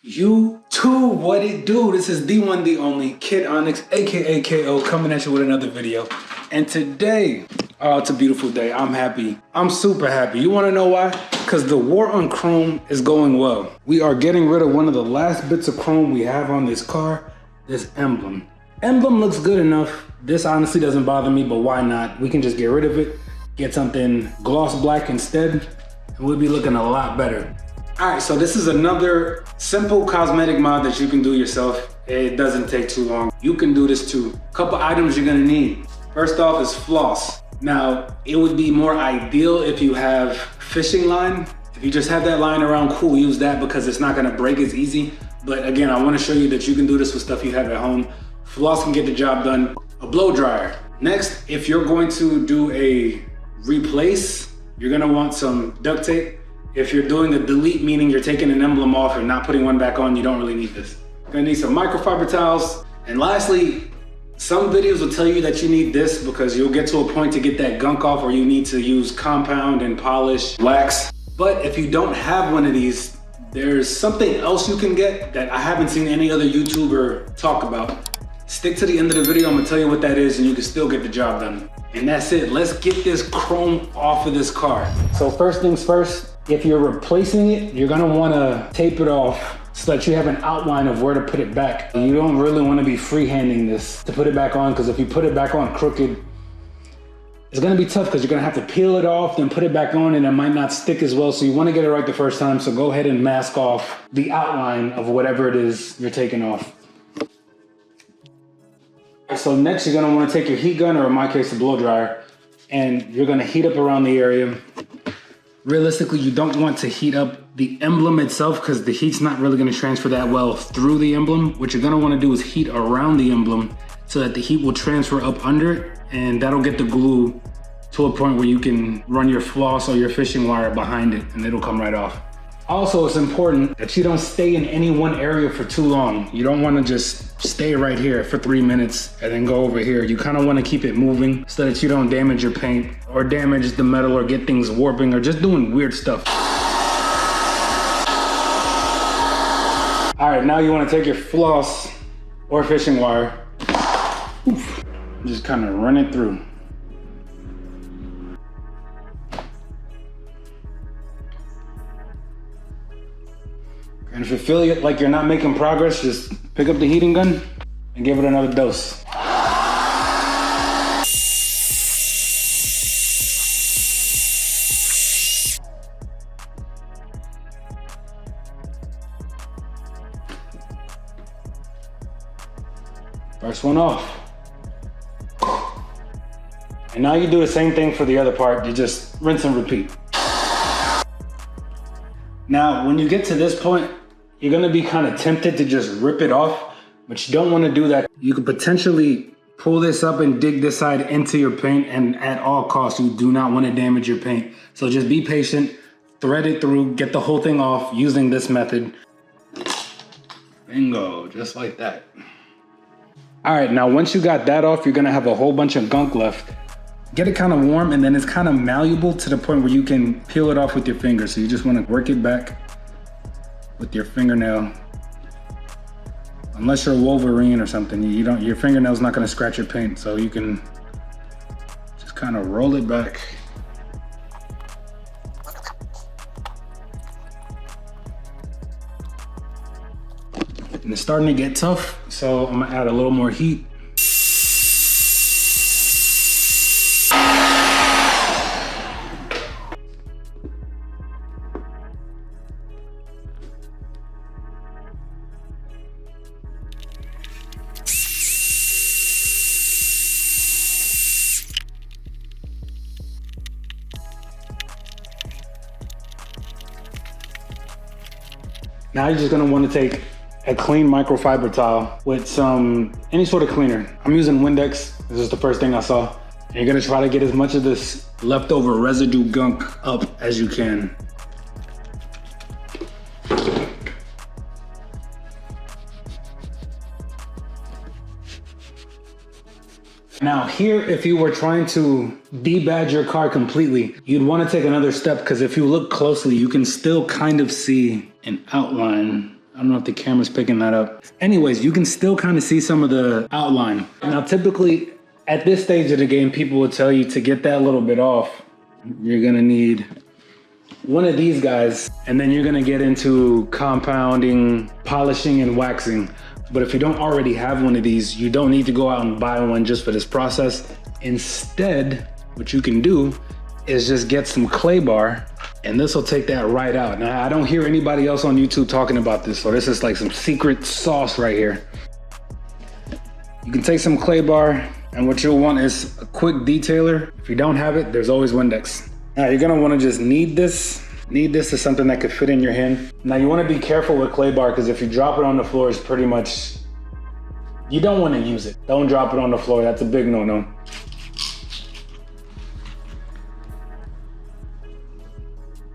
YouTube, what it do? This is the one, the only Kid Onyx, aka KO, coming at you with another video. And today, oh, it's a beautiful day. I'm happy. I'm super happy. You wanna know why? Because the war on chrome is going well. We are getting rid of one of the last bits of chrome we have on this car, this Emblem. Emblem looks good enough. This honestly doesn't bother me, but why not? We can just get rid of it, get something gloss black instead, and we'll be looking a lot better. All right, so this is another simple cosmetic mod that you can do yourself. It doesn't take too long. You can do this too. Couple items you're gonna need. First off is floss. Now, it would be more ideal if you have fishing line. If you just have that lying around, cool, use that because it's not gonna break as easy. But again, I wanna show you that you can do this with stuff you have at home. Floss can get the job done. A blow dryer. Next, if you're going to do a replace, you're gonna want some duct tape. If you're doing a delete, meaning you're taking an emblem off and not putting one back on, you don't really need this. You're gonna need some microfiber towels. And lastly, some videos will tell you that you need this because you'll get to a point to get that gunk off or you need to use compound and polish wax. But if you don't have one of these, there's something else you can get that I haven't seen any other YouTuber talk about. Stick to the end of the video, I'm gonna tell you what that is and you can still get the job done. And that's it, let's get this chrome off of this car. So first things first, if you're replacing it, you're gonna wanna tape it off so that you have an outline of where to put it back. You don't really wanna be freehanding this to put it back on because if you put it back on crooked, it's gonna be tough because you're gonna have to peel it off, then put it back on and it might not stick as well. So you wanna get it right the first time. So go ahead and mask off the outline of whatever it is you're taking off. So next you're gonna wanna take your heat gun, or in my case, a blow dryer, and you're gonna heat up around the area. Realistically, you don't want to heat up the emblem itself because the heat's not really gonna transfer that well through the emblem. What you're gonna wanna do is heat around the emblem so that the heat will transfer up under it, and that'll get the glue to a point where you can run your floss or your fishing wire behind it and it'll come right off. Also, it's important that you don't stay in any one area for too long. You don't wanna just stay right here for 3 minutes and then go over here. You kinda wanna keep it moving so that you don't damage your paint or damage the metal or get things warping or just doing weird stuff. All right, now you wanna take your floss or fishing wire, just kinda run it through. And if you feel like you're not making progress, just pick up the heating gun and give it another dose. First one off. And now you do the same thing for the other part. You just rinse and repeat. Now, when you get to this point, you're gonna be kind of tempted to just rip it off, but you don't wanna do that. You could potentially pull this up and dig this side into your paint, and at all costs, you do not wanna damage your paint. So just be patient, thread it through, get the whole thing off using this method. Bingo, just like that. All right, now once you got that off, you're gonna have a whole bunch of gunk left. Get it kind of warm and then it's kind of malleable to the point where you can peel it off with your finger. So you just want to work it back with your fingernail. Unless you're Wolverine or something, your fingernail's not going to scratch your paint. So you can just kind of roll it back. And it's starting to get tough, so I'm gonna add a little more heat. Now you're just gonna want to take a clean microfiber towel with any sort of cleaner. I'm using Windex. This is the first thing I saw. And you're gonna try to get as much of this leftover residue gunk up as you can. Now here, if you were trying to debadge your car completely, you'd want to take another step, because if you look closely, you can still kind of see an outline I don't know if the camera's picking that up. Anyways, you can still kind of see some of the outline. Now, typically at this stage of the game, people will tell you to get that little bit off, you're gonna need one of these guys, and then you're gonna get into compounding, polishing, and waxing. But if you don't already have one of these, you don't need to go out and buy one just for this process. Instead, what you can do is just get some clay bar, and this will take that right out. Now, I don't hear anybody else on YouTube talking about this, so this is like some secret sauce right here. You can take some clay bar, and what you'll want is a quick detailer. If you don't have it, there's always Windex. Now, you're gonna wanna just knead this. Knead this to something that could fit in your hand. Now, you wanna be careful with clay bar, because if you drop it on the floor, it's pretty much, you don't wanna use it. Don't drop it on the floor, that's a big no-no.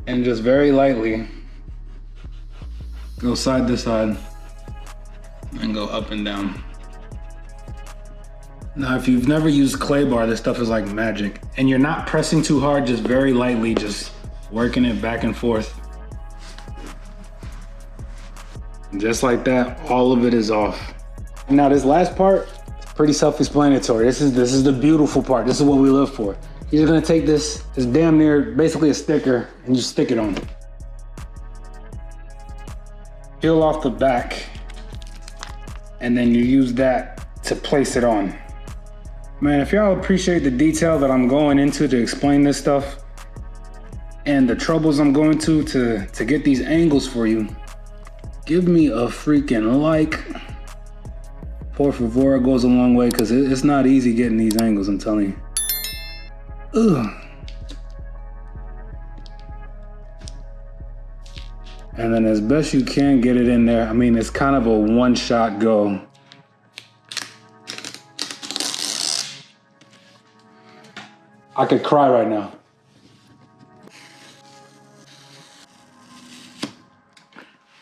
And just very lightly, go side to side and go up and down. Now, if you've never used clay bar, this stuff is like magic. And you're not pressing too hard, just very lightly, just working it back and forth. And just like that, all of it is off. Now, this last part is pretty self-explanatory. This is the beautiful part. This is what we live for. You're just gonna take this, it's damn near basically a sticker, and you stick it on. Peel off the back, and then you use that to place it on. Man, if y'all appreciate the detail that I'm going into to explain this stuff, and the troubles I'm going to get these angles for you, give me a freaking like. Por favor, it goes a long way, because it's not easy getting these angles, I'm telling you. Ugh. And then as best you can get it in there. I mean, it's kind of a one-shot go. I could cry right now.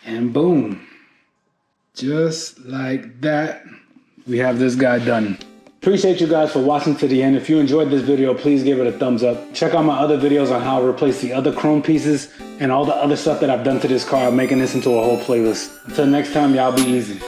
And boom, just like that, we have this guy done. Appreciate you guys for watching to the end. If you enjoyed this video, please give it a thumbs up. Check out my other videos on how to replace the other chrome pieces and all the other stuff that I've done to this car. I'm making this into a whole playlist. Until next time, y'all be easy.